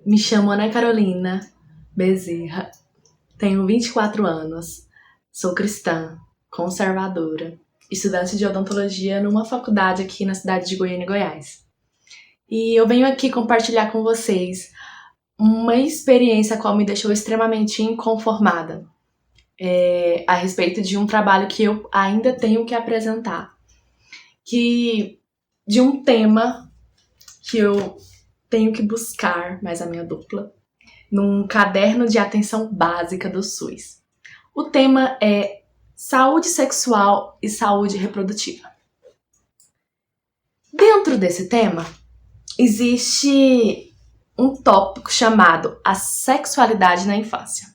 Me chamo Ana Carolina Bezerra, tenho 24 anos, sou cristã, conservadora, estudante de odontologia numa faculdade aqui na cidade de Goiânia, Goiás. E eu venho aqui compartilhar com vocês uma experiência a qual me deixou extremamente inconformada a respeito de um trabalho que eu ainda tenho que apresentar, de um tema que eu tenho que buscar, mais a minha dupla, num caderno de atenção básica do SUS. O tema é saúde sexual e saúde reprodutiva. Dentro desse tema, existe um tópico chamado a sexualidade na infância.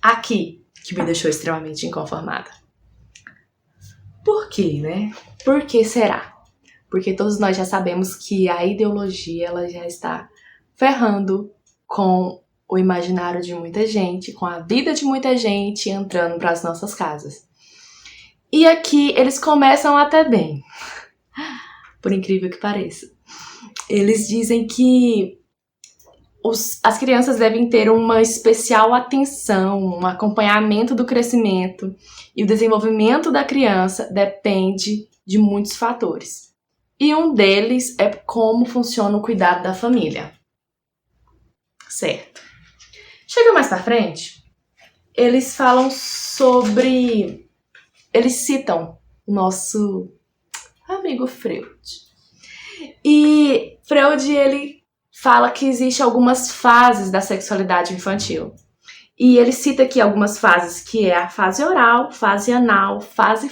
Aqui, que me deixou extremamente inconformada. Por quê, né? Por que será? Porque todos nós já sabemos que a ideologia ela já está ferrando com o imaginário de muita gente, com a vida de muita gente entrando para as nossas casas. E aqui eles começam até bem, por incrível que pareça. Eles dizem que as crianças devem ter uma especial atenção, um acompanhamento do crescimento, e o desenvolvimento da criança depende de muitos fatores. E um deles é como funciona o cuidado da família. Certo. Chega mais pra frente, eles falam sobre... Eles citam o nosso amigo Freud. E Freud, ele fala que existem algumas fases da sexualidade infantil. E ele cita aqui algumas fases, que é a fase oral, fase anal, fase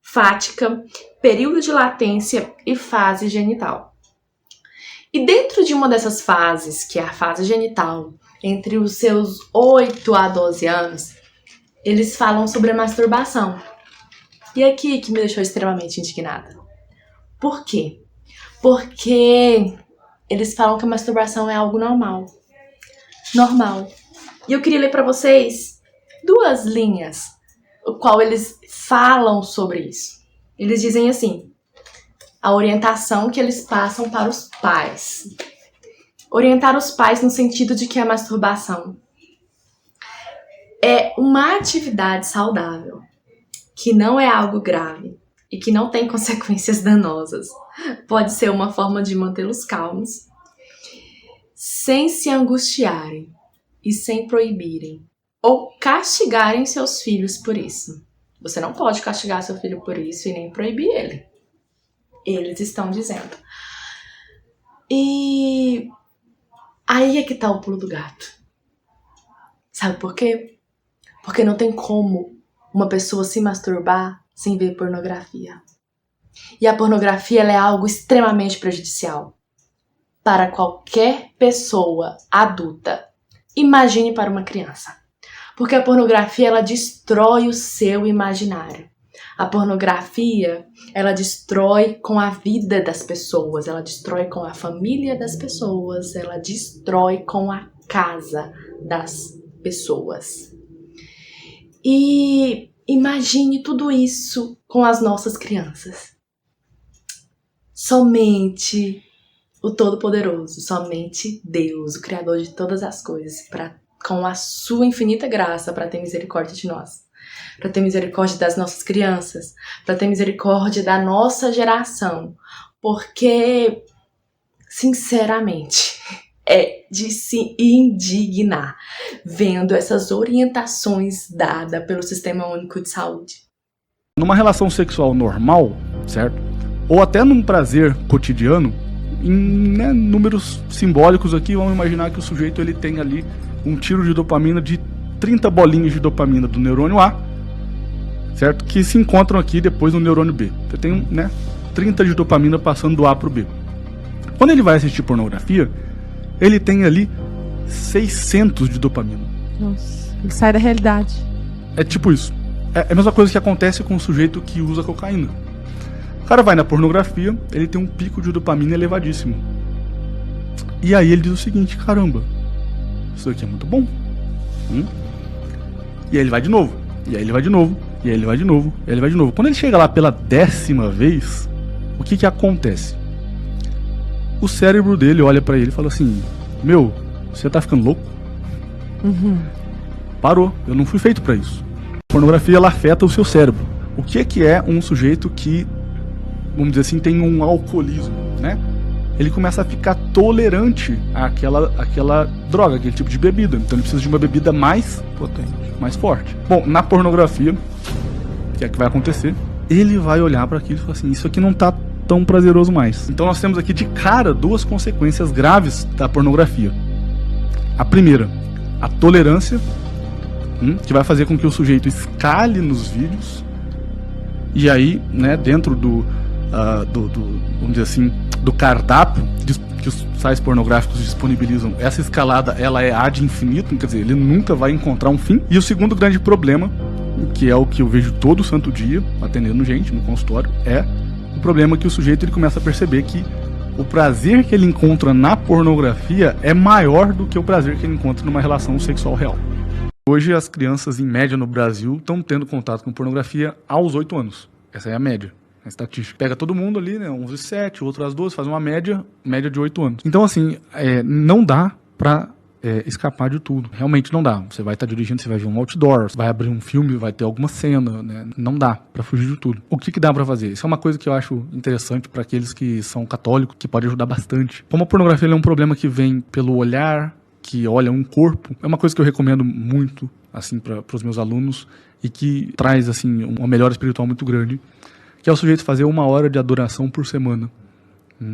fática, período de latência e fase genital. E dentro de uma dessas fases, que é a fase genital, entre os seus 8 a 12 anos, eles falam sobre a masturbação. E aqui que me deixou extremamente indignada. Por quê? Porque eles falam que a masturbação é algo normal. E eu queria ler para vocês 2 linhas, o qual eles falam sobre isso. Eles dizem assim: a orientação que eles passam para os pais. Orientar os pais no sentido de que a masturbação é uma atividade saudável, que não é algo grave e que não tem consequências danosas. Pode ser uma forma de mantê-los calmos, sem se angustiarem e sem proibirem ou castigarem seus filhos por isso. Você não pode castigar seu filho por isso e nem proibir ele. Eles estão dizendo. E aí é que tá o pulo do gato. Sabe por quê? Porque não tem como uma pessoa se masturbar sem ver pornografia. E a pornografia ela é algo extremamente prejudicial para qualquer pessoa adulta. Imagine para uma criança. Porque a pornografia ela destrói o seu imaginário. A pornografia ela destrói com a vida das pessoas, ela destrói com a família das pessoas, ela destrói com a casa das pessoas. E imagine tudo isso com as nossas crianças. Somente o Todo-Poderoso, somente Deus, o Criador de todas as coisas, com a sua infinita graça, para ter misericórdia de nós, para ter misericórdia das nossas crianças, para ter misericórdia da nossa geração, porque, sinceramente, é de se indignar vendo essas orientações dadas pelo Sistema Único de Saúde. Numa relação sexual normal, certo? Ou até num prazer cotidiano, em números simbólicos aqui, vamos imaginar que o sujeito ele tem ali um tiro de dopamina de 30 bolinhas de dopamina do neurônio A, certo? Que se encontram aqui depois no neurônio B. Você tem 30 de dopamina passando do A para o B. Quando ele vai assistir pornografia, ele tem ali 600 de dopamina. Nossa, ele sai da realidade. É tipo isso. É a mesma coisa que acontece com o sujeito que usa cocaína. O cara vai na pornografia, ele tem um pico de dopamina elevadíssimo. E aí ele diz o seguinte: caramba, isso aqui é muito bom. E aí ele vai de novo. E aí ele vai de novo. E aí ele vai de novo. E aí ele vai de novo. Quando ele chega lá pela 10ª vez, o que acontece? O cérebro dele olha pra ele e fala assim: meu, você tá ficando louco? Parou, eu não fui feito pra isso. A pornografia, ela afeta o seu cérebro. O que é um sujeito que, vamos dizer assim, tem um alcoolismo, né? Ele começa a ficar tolerante àquela droga, aquele tipo de bebida. Então ele precisa de uma bebida mais potente, mais forte. Bom, na pornografia, que é o que vai acontecer, ele vai olhar para aquilo e falar assim, isso aqui não tá tão prazeroso mais. Então nós temos aqui de cara duas consequências graves da pornografia. A primeira, a tolerância, que vai fazer com que o sujeito escale nos vídeos. E aí, né, dentro vamos dizer assim, do cardápio que os sites pornográficos disponibilizam, essa escalada, ela é ad infinito, quer dizer, ele nunca vai encontrar um fim. E o segundo grande problema, que é o que eu vejo todo santo dia, atendendo gente no consultório, é o problema que o sujeito ele começa a perceber que o prazer que ele encontra na pornografia é maior do que o prazer que ele encontra numa relação sexual real. Hoje as crianças, em média, no Brasil, estão tendo contato com pornografia aos 8 anos. Essa é a média. A estatística pega todo mundo ali, né? Uns de 7, outros às 12, faz uma média de 8 anos. Então, assim, não dá pra escapar de tudo. Realmente não dá. Você vai estar dirigindo, você vai ver um outdoor, você vai abrir um filme, vai ter alguma cena, né? Não dá pra fugir de tudo. O que dá pra fazer? Isso é uma coisa que eu acho interessante pra aqueles que são católicos, que pode ajudar bastante. Como a pornografia é um problema que vem pelo olhar, que olha um corpo, é uma coisa que eu recomendo muito, assim, para os meus alunos, e que traz, assim, uma melhora espiritual muito grande, que é o sujeito fazer 1 hora de adoração por semana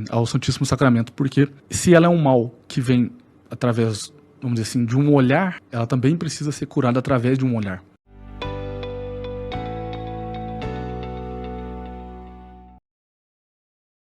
ao Santíssimo Sacramento, porque se ela é um mal que vem através, vamos dizer assim, de um olhar, ela também precisa ser curada através de um olhar.